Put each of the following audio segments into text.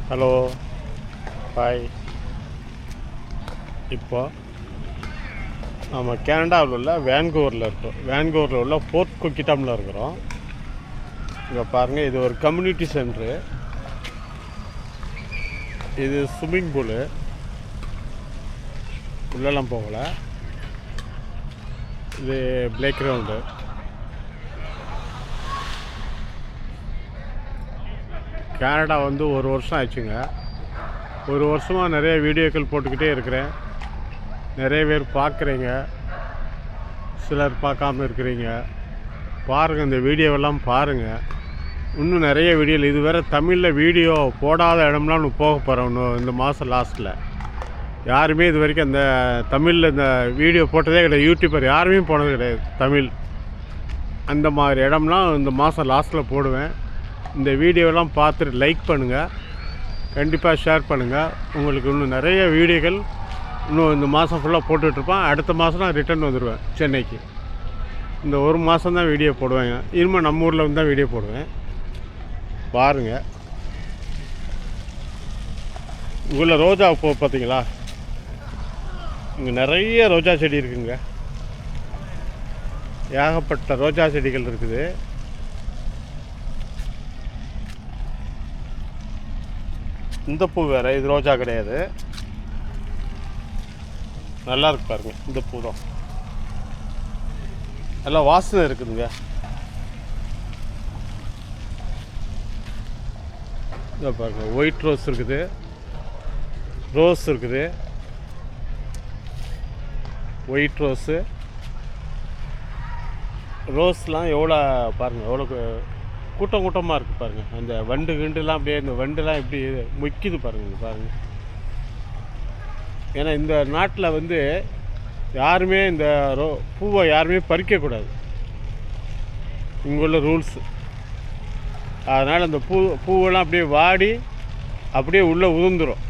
Hello, பாய். இப்போ நம்ம கனடாவில் உள்ள வேன்கூவரில் இருக்கோம். வேன்கூவரில் உள்ள ஃபோர்ட் கொக்கிட்டமில் இருக்கிறோம். இங்கே பாருங்கள், இது ஒரு கம்யூனிட்டி சென்ட்ரு. இது ஸ்விம்மிங் பூலு. உள்ளெல்லாம் போகலை. இது ப்ளே கிரவுண்டு. கனடா வந்து ஒரு வருஷம் ஆச்சுங்க. ஒரு வருஷமாக நிறைய வீடியோக்கள் போட்டுக்கிட்டே இருக்கிறேன். நிறைய பேர் பார்க்குறீங்க, சிலர் பார்க்காம இருக்கிறீங்க. பாருங்கள், இந்த வீடியோவெல்லாம் பாருங்கள். இன்னும் நிறைய வீடியோவில் இது வேறு தமிழில் வீடியோ போடாத இடம்லாம் ஒன்று போக போகிறோம் இன்னும் இந்த மாதம் லாஸ்ட்டில். யாருமே இது வரைக்கும் அந்த தமிழில் இந்த வீடியோ போட்டதே கிடையாது. யூடியூபர் யாருமே போனது கிடையாது தமிழ். அந்த மாதிரி இடம்லாம் இந்த மாதம் லாஸ்ட்டில் போடுவேன். இந்த வீடியோவெல்லாம் பார்த்துட்டு லைக் பண்ணுங்கள், கண்டிப்பாக ஷேர் பண்ணுங்கள். உங்களுக்கு இன்னும் நிறைய வீடியோக்கள் இன்னும் இந்த மாதம் ஃபுல்லாக போட்டுட்ருப்பேன். அடுத்த மாதம் நான் ரிட்டர்ன் வந்துடுவேன் சென்னைக்கு. இந்த ஒரு மாதம் தான் வீடியோ போடுவேங்க. இனிமேல் நம்ம ஊரில் வந்து தான் வீடியோ போடுவேன். பாருங்கள். உள்ள ரோஜா பூ பார்த்தீங்களா? இங்கே நிறைய ரோஜா செடி இருக்குங்க. ஏகப்பட்ட ரோஜா செடிகள் இருக்குது. இந்த பூ வேறு, இது ரோஜா கிடையாது. நல்லா இருக்கு பாருங்க. இந்த பூ தான் நல்லா வாசனை இருக்குதுங்க. இதை பாருங்க, ஒயிட் ரோஸ் இருக்குது, ரோஸ் இருக்குது, ஒயிட் ரோஸு. ரோஸ்லாம் எவ்வளோ பாருங்கள், எவ்வளோ கூட்டம் கூட்டமாக இருக்குது பாருங்கள். அந்த வண்டு கிண்டுலாம் அப்படியே, இந்த வண்டுலாம் எப்படி முக்கிது பாருங்கள். பாருங்கள், ஏன்னா இந்த நாட்டில் வந்து யாருமே இந்த பூவை யாருமே பறிக்கக்கூடாது, இங்குள்ள ரூல்ஸு. அதனால் அந்த பூவெல்லாம் அப்படியே வாடி அப்படியே உள்ளே உதிர்ந்துடும்.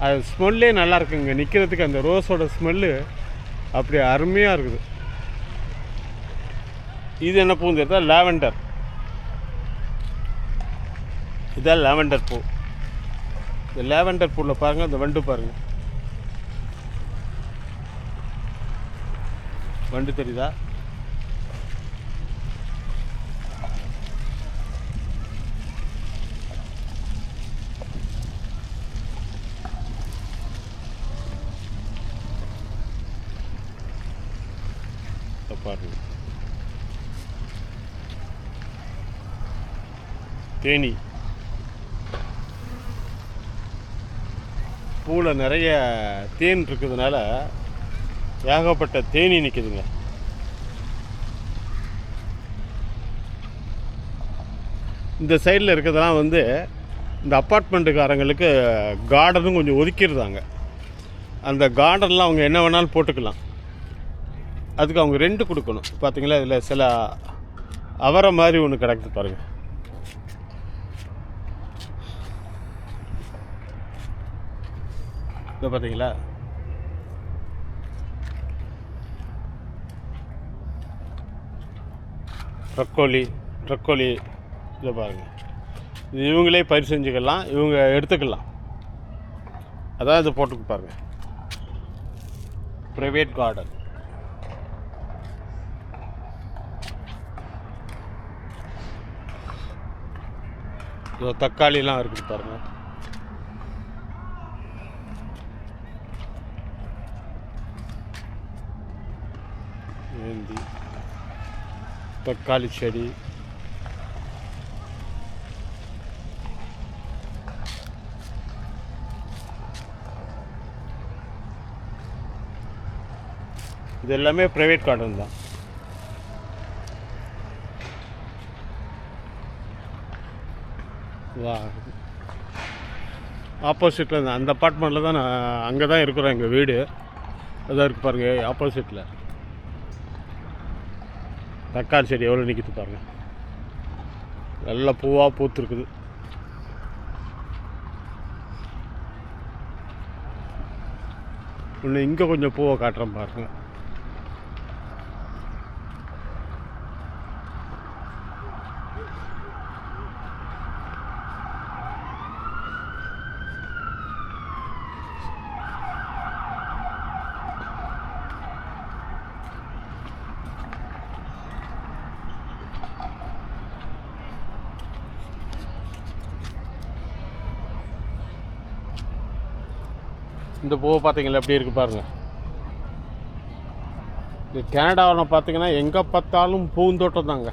அது ஸ்மெல்லே நல்லா இருக்குங்க நிற்கிறதுக்கு. அந்த ரோஸோட ஸ்மெல்லு அப்படியே அருமையாக இருக்குது. இது என்ன பூன்னு தெரியுதா? லாவெண்டர். இதான் லாவெண்டர் பூ. இந்த லாவெண்டர் பூவில் பாருங்கள், இந்த வண்டு பாருங்கள். வண்டு தெரியுதா? பாருங்க, தேனி பூவில் நிறைய தேன் இருக்கிறதுனால ஏகப்பட்ட தேனி நிற்குதுங்க. இந்த சைடில் இருக்கிறதெல்லாம் வந்து இந்த அப்பார்ட்மெண்ட்டுக்காரங்களுக்கு கார்டனும் கொஞ்சம் ஒதுக்கிடுறாங்க. அந்த கார்டனில் அவங்க என்ன வேணாலும் போட்டுக்கலாம். அதுக்கு அவங்க ரெண்டு கொடுக்கணும். பார்த்தீங்களா, இதில் சில அவரை மாதிரி ஒன்று கிடக்குது பாருங்கள். இதை பார்த்தீங்களா? ட்ரக்கோலி இதை பாருங்கள். இது இவங்களே பயிர் செஞ்சுக்கலாம், இவங்க எடுத்துக்கலாம். அதான் இதை போட்டுக்கு பாருங்கள், ப்ரைவேட் கார்டன். இதோ தக்காளிலாம் இருக்குது பாருங்கள். தக்காளி செடி, இது எல்லாமே ப்ரைவேட் கார்டன் தான். வா, ஆப்போசிட்டில் அந்த அப்பார்ட்மெண்ட்டில் தான் அங்கே தான் இருக்கிறோம். எங்கள் வீடு அதான் இருக்குது பாருங்கள். ஆப்போசிட்டில் தக்காளி செடி எவ்வளோ நிற்கிது பாருங்கள். நல்ல பூவாக பூத்துருக்குது. இன்னும் இங்கே கொஞ்சம் பூவை காட்டுறேன் பாருங்கள். இந்த பூவை பார்த்தீங்களா எப்படி இருக்குது பாருங்கள். இது கனடாவில் பார்த்தீங்கன்னா எங்கே பார்த்தாலும் பூந்தோட்டம் தாங்க.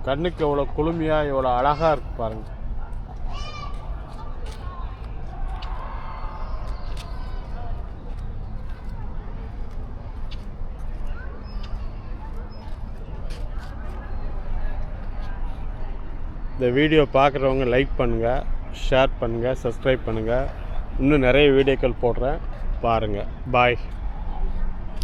கண்ணுக்கு எவ்வளோ குளுமையாக எவ்வளோ அழகாக இருக்குது பாருங்கள். இந்த வீடியோ பார்க்குறவங்க லைக் பண்ணுங்கள், ஷேர் பண்ணுங்கள், சப்ஸ்கிரைப் பண்ணுங்கள். இன்னும் நிறைய வீடியோக்கள் போடுறேன் பாருங்கள். பாய்.